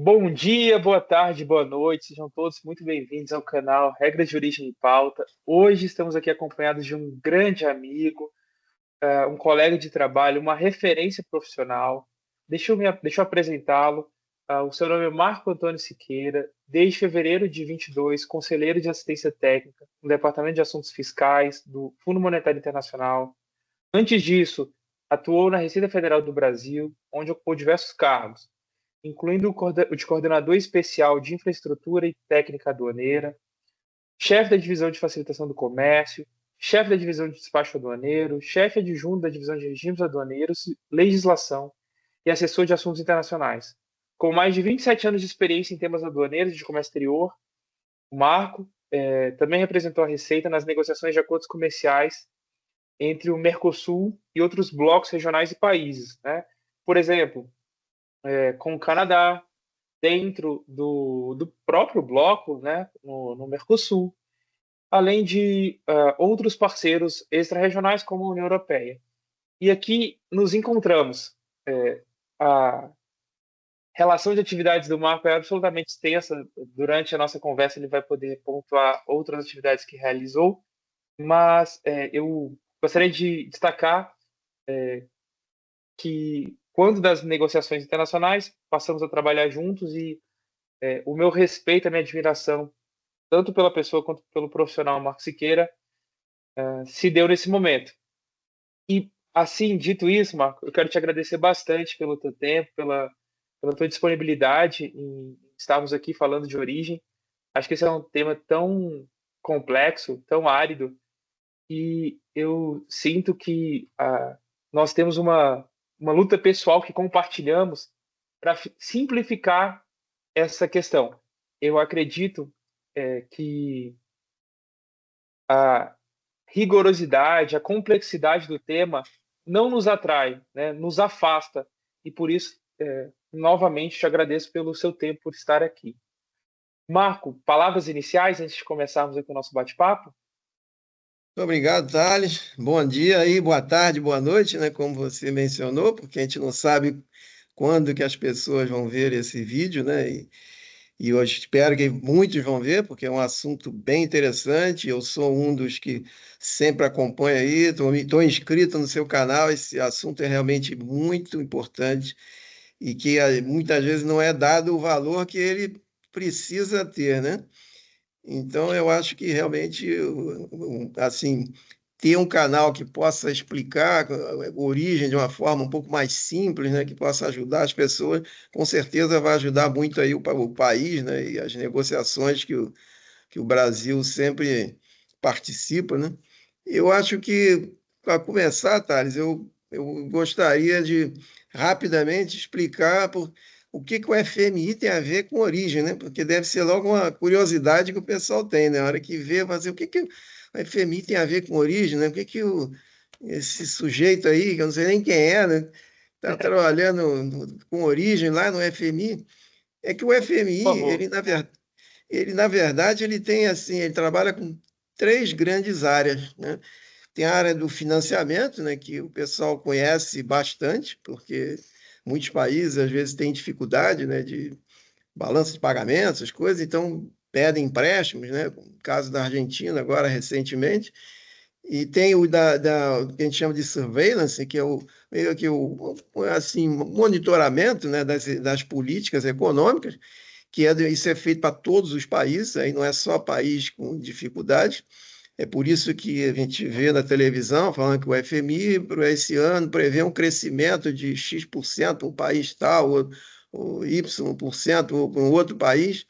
Bom dia, boa tarde, boa noite, sejam todos muito bem-vindos ao canal Regras de Origem e Pauta. Hoje estamos aqui acompanhados de um grande amigo, um colega de trabalho, uma referência profissional. Deixa eu apresentá-lo. O seu nome é Marco Antônio Siqueira, desde fevereiro de 22, conselheiro de assistência técnica no Departamento de Assuntos Fiscais do Fundo Monetário Internacional. Antes disso, atuou na Receita Federal do Brasil, onde ocupou diversos cargos incluindo o de coordenador especial de infraestrutura e técnica aduaneira, chefe da divisão de facilitação do comércio, chefe da divisão de despacho aduaneiro, chefe adjunto da divisão de regimes aduaneiros, legislação e assessor de assuntos internacionais. Com mais de 27 anos de experiência em temas aduaneiros e de comércio exterior, o Marco também representou a Receita nas negociações de acordos comerciais entre o Mercosul e outros blocos regionais e países, né? Por exemplo, com o Canadá, dentro do próprio bloco, né, no Mercosul, além de outros parceiros extra-regionais como a União Europeia. E aqui nos encontramos. A relação de atividades do Marco é absolutamente extensa. Durante a nossa conversa, ele vai poder pontuar outras atividades que realizou, mas eu gostaria de destacar que, quando das negociações internacionais, passamos a trabalhar juntos e o meu respeito, a minha admiração, tanto pela pessoa quanto pelo profissional Marco Siqueira, se deu nesse momento. E, assim, dito isso, Marco, eu quero te agradecer bastante pelo teu tempo, pela tua disponibilidade em estarmos aqui falando de origem. Acho que esse é um tema tão complexo, tão árido, e eu sinto que nós temos uma luta pessoal que compartilhamos para simplificar essa questão. Eu acredito que a rigorosidade, a complexidade do tema não nos atrai, né? Nos afasta. E por isso, novamente, te agradeço pelo seu tempo, por estar aqui. Marco, palavras iniciais antes de começarmos aqui o nosso bate-papo? Muito obrigado, Thales. Bom dia aí, boa tarde, boa noite, né? Como você mencionou, porque a gente não sabe quando que as pessoas vão ver esse vídeo, né? E eu espero que muitos vão ver, porque é um assunto bem interessante. Eu sou um dos que sempre acompanha aí, estou inscrito no seu canal. Esse assunto é realmente muito importante e que muitas vezes não é dado o valor que ele precisa ter, né? Então, eu acho que realmente, assim, ter um canal que possa explicar a origem de uma forma um pouco mais simples, né, que possa ajudar as pessoas, com certeza vai ajudar muito aí o país, né, e as negociações que o Brasil sempre participa, né. Eu acho que, para começar, Thales, eu gostaria de rapidamente explicar o que que o FMI tem a ver com origem, né? Porque deve ser logo uma curiosidade que o pessoal tem, né? Na hora que vê, fazer o que que o FMI tem a ver com origem, né? O que que esse sujeito aí, que eu não sei nem quem é, né? Está trabalhando com origem lá no FMI. É que o Por FMI, favor. ele na verdade, ele tem assim, ele trabalha com três grandes áreas, né? Tem a área do financiamento, né, que o pessoal conhece bastante, porque muitos países às vezes têm dificuldade, né, de balanço de pagamentos, essas coisas, então pedem empréstimos, né, como o caso da Argentina agora recentemente. E tem o que a gente chama de surveillance, que é o meio que o assim, monitoramento, né, das políticas econômicas, isso é feito para todos os países, aí não é só país com dificuldade. É por isso que a gente vê na televisão falando que o FMI, para esse ano, prevê um crescimento de X% para um país tal, ou Y% para um outro país.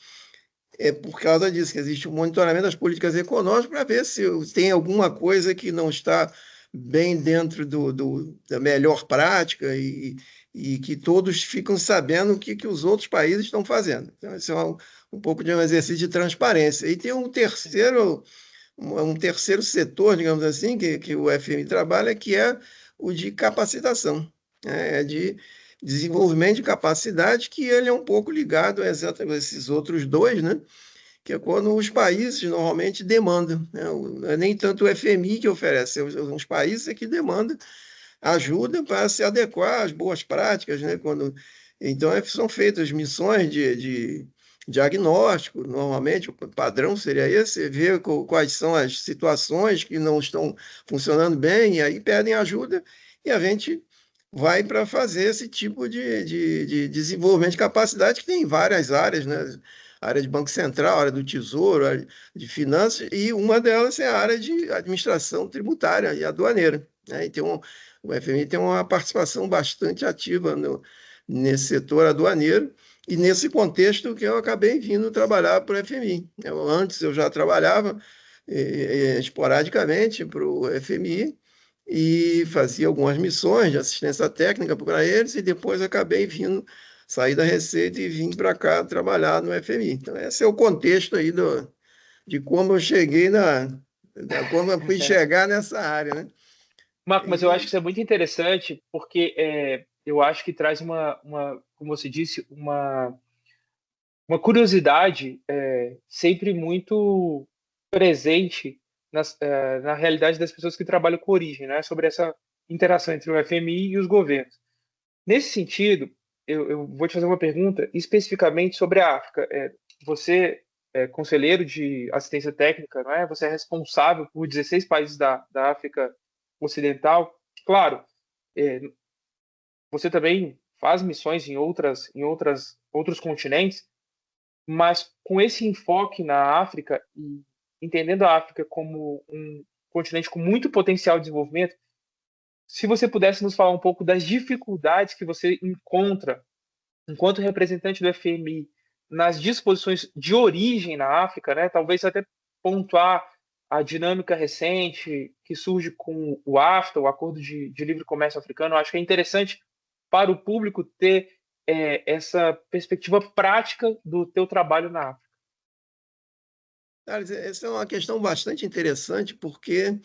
É por causa disso que existe um monitoramento das políticas econômicas para ver se tem alguma coisa que não está bem dentro da melhor prática e que todos ficam sabendo o que os outros países estão fazendo. Então, esse é um pouco de um exercício de transparência. E tem um terceiro setor, digamos assim, que o FMI trabalha, que é o de capacitação, né? É de desenvolvimento de capacidade, que ele é um pouco ligado a exatamente esses outros dois, né? Que é quando os países normalmente demandam, né? Não é nem tanto o FMI que oferece, os países é que demandam ajuda para se adequar às boas práticas, né? Quando Então, são feitas missões de diagnóstico, normalmente o padrão seria esse, ver quais são as situações que não estão funcionando bem, e aí pedem ajuda, e a gente vai para fazer esse tipo de desenvolvimento de capacidade que tem em várias áreas, né? Área de Banco Central, área do Tesouro, área de finanças, e uma delas é a área de administração tributária e aduaneira, né? E o FMI tem uma participação bastante ativa nesse setor aduaneiro, e nesse contexto que eu acabei vindo trabalhar para o FMI. Antes eu já trabalhava esporadicamente para o FMI e fazia algumas missões de assistência técnica para eles, e depois acabei vindo sair da Receita e vim para cá trabalhar no FMI. Então, esse é o contexto aí de como eu cheguei como eu fui chegar nessa área, né? Marco, mas eu acho que E, isso é muito interessante porque eu acho que traz como você disse, uma curiosidade sempre muito presente na realidade das pessoas que trabalham com origem, né? Sobre essa interação entre o FMI e os governos. Nesse sentido, eu vou te fazer uma pergunta especificamente sobre a África. Você é conselheiro de assistência técnica, não é? Você é responsável por 16 países da África Ocidental. Claro, é, você também faz missões outros continentes, mas com esse enfoque na África e entendendo a África como um continente com muito potencial de desenvolvimento, se você pudesse nos falar um pouco das dificuldades que você encontra enquanto representante do FMI nas disposições de origem na África, né? Talvez até pontuar a dinâmica recente que surge com o AFTA, o Acordo de Livre Comércio Africano. Eu acho que é interessante para o público ter essa perspectiva prática do teu trabalho na África. Thales, essa é uma questão bastante interessante, porque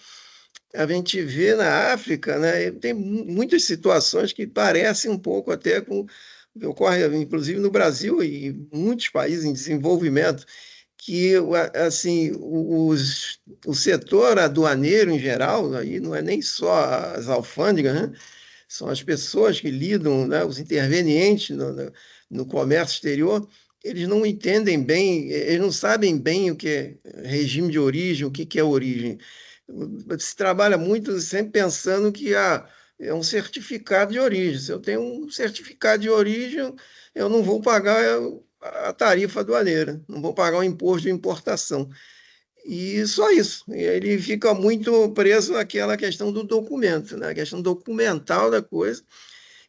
a gente vê na África, né, tem muitas situações que parecem um pouco até com o que ocorre, inclusive no Brasil e em muitos países em desenvolvimento, que assim o setor aduaneiro em geral, aí não é nem só as alfândegas, né, são as pessoas que lidam, né, os intervenientes no comércio exterior. Eles não entendem bem, eles não sabem bem o que é regime de origem, o que é origem. Se trabalha muito sempre pensando que é um certificado de origem. Se eu tenho um certificado de origem, eu não vou pagar a tarifa aduaneira, não vou pagar o imposto de importação. E só isso. Ele fica muito preso àquela questão do documento, né? A questão documental da coisa,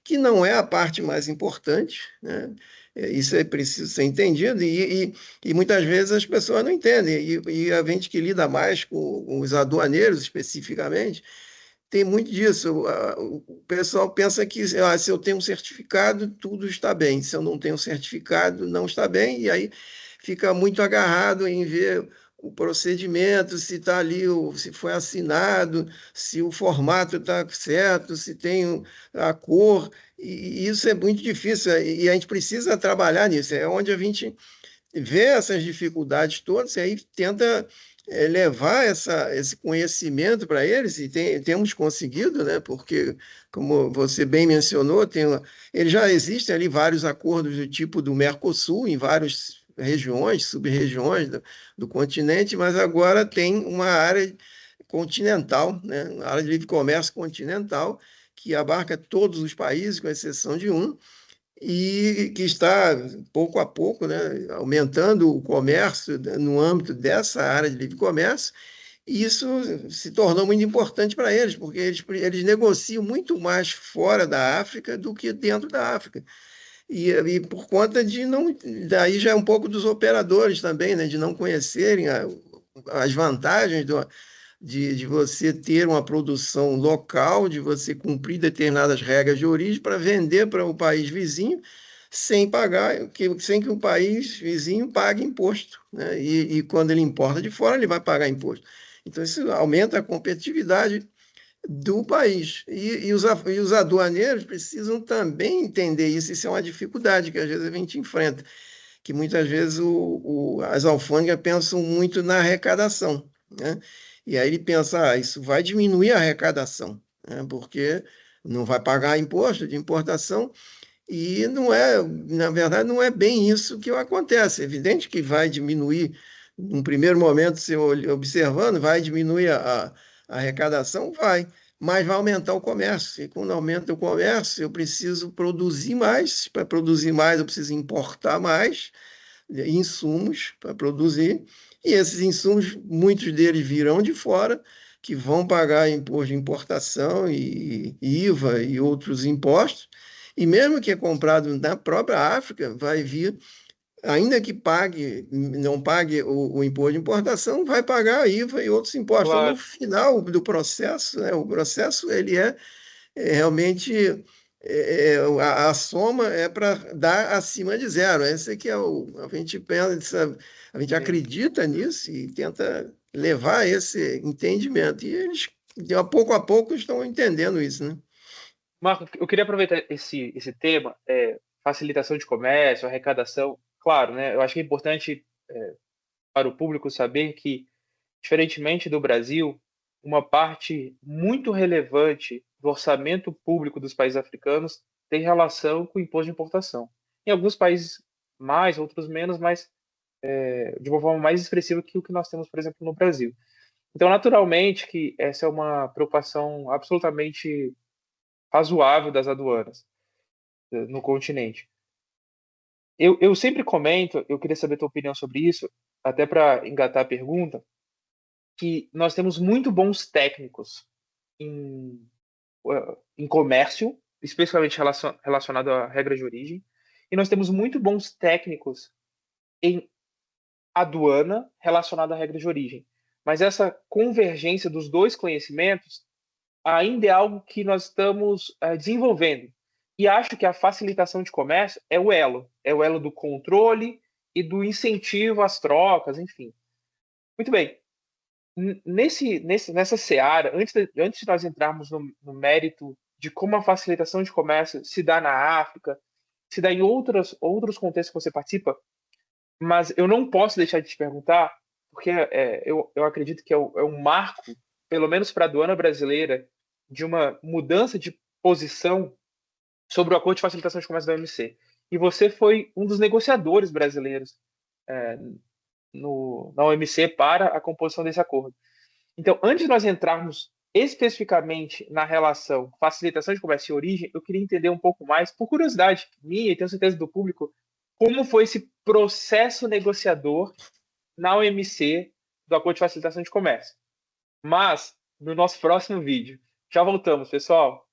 que não é a parte mais importante, né? Isso é preciso ser entendido, e muitas vezes as pessoas não entendem, e a gente que lida mais com os aduaneiros especificamente, tem muito disso. O pessoal pensa que se eu tenho um certificado, tudo está bem, se eu não tenho um certificado, não está bem, e aí fica muito agarrado em ver o procedimento, se está ali, se foi assinado, se o formato está certo, se tem a cor, e isso é muito difícil, e a gente precisa trabalhar nisso, é onde a gente vê essas dificuldades todas e aí tenta levar esse conhecimento para eles, e temos conseguido, né? Porque, como você bem mencionou, já existem ali vários acordos do tipo do Mercosul em várias regiões, sub-regiões do continente, mas agora tem uma área continental, né? Uma área de livre comércio continental, que abarca todos os países, com exceção de um, e que está, pouco a pouco, né, aumentando o comércio, né, no âmbito dessa área de livre comércio, e isso se tornou muito importante para eles, porque eles negociam muito mais fora da África do que dentro da África. E por conta de não. Daí já é um pouco dos operadores também, né, de não conhecerem as vantagens de você ter uma produção local, de você cumprir determinadas regras de origem para vender para o país vizinho sem pagar, sem que o país vizinho pague imposto, né? E quando ele importa de fora, ele vai pagar imposto. Então, isso aumenta a competitividade do país. E os aduaneiros precisam também entender isso. Isso é uma dificuldade que às vezes a gente enfrenta, que muitas vezes as alfândegas pensam muito na arrecadação, né? E aí ele pensa, isso vai diminuir a arrecadação, né? Porque não vai pagar imposto de importação, E não é, na verdade, não é bem isso que acontece. É evidente que vai diminuir, num primeiro momento, se observando, vai diminuir a arrecadação, vai, mas vai aumentar o comércio. E quando aumenta o comércio, eu preciso produzir mais. Para produzir mais, eu preciso importar mais insumos para produzir, e esses insumos, muitos deles virão de fora, que vão pagar imposto de importação e IVA e outros impostos, e mesmo que é comprado na própria África, vai vir, ainda que pague, não pague o imposto de importação, vai pagar a IVA e outros impostos. Então, no Claro. final do processo, né, o processo ele realmente a soma é para dar acima de zero. Esse aqui é a gente pensa, a gente Sim. acredita nisso e tenta levar esse entendimento. E eles, de a pouco, estão entendendo isso, né? Marco, eu queria aproveitar esse tema, facilitação de comércio, arrecadação. Claro, né? Eu acho que é importante para o público saber que, diferentemente do Brasil, uma parte muito relevante do orçamento público dos países africanos tem relação com o imposto de importação. Em alguns países mais, outros menos, mas de uma forma mais expressiva que o que nós temos, por exemplo, no Brasil. Então, naturalmente, que essa é uma preocupação absolutamente razoável das aduanas no continente. Eu sempre comento, eu queria saber a tua opinião sobre isso, até para engatar a pergunta, que nós temos muito bons técnicos em, em comércio, especificamente relacionado à regra de origem, e nós temos muito bons técnicos em aduana relacionado à regra de origem. Mas essa convergência dos dois conhecimentos ainda é algo que nós estamos desenvolvendo. E acho que a facilitação de comércio é o elo do controle e do incentivo às trocas, enfim. Muito bem. Nessa seara, antes de nós entrarmos no mérito de como a facilitação de comércio se dá na África, se dá em outros contextos que você participa, mas eu não posso deixar de te perguntar, porque eu acredito que é um marco, pelo menos para a aduana brasileira, de uma mudança de posição sobre o Acordo de Facilitação de Comércio da OMC. E você foi um dos negociadores brasileiros é, na OMC para a composição desse acordo. Então, antes de nós entrarmos especificamente na relação facilitação de comércio e origem, eu queria entender um pouco mais, por curiosidade minha e tenho certeza do público, como foi esse processo negociador na OMC do Acordo de Facilitação de Comércio. Mas, no nosso próximo vídeo. Já voltamos, pessoal.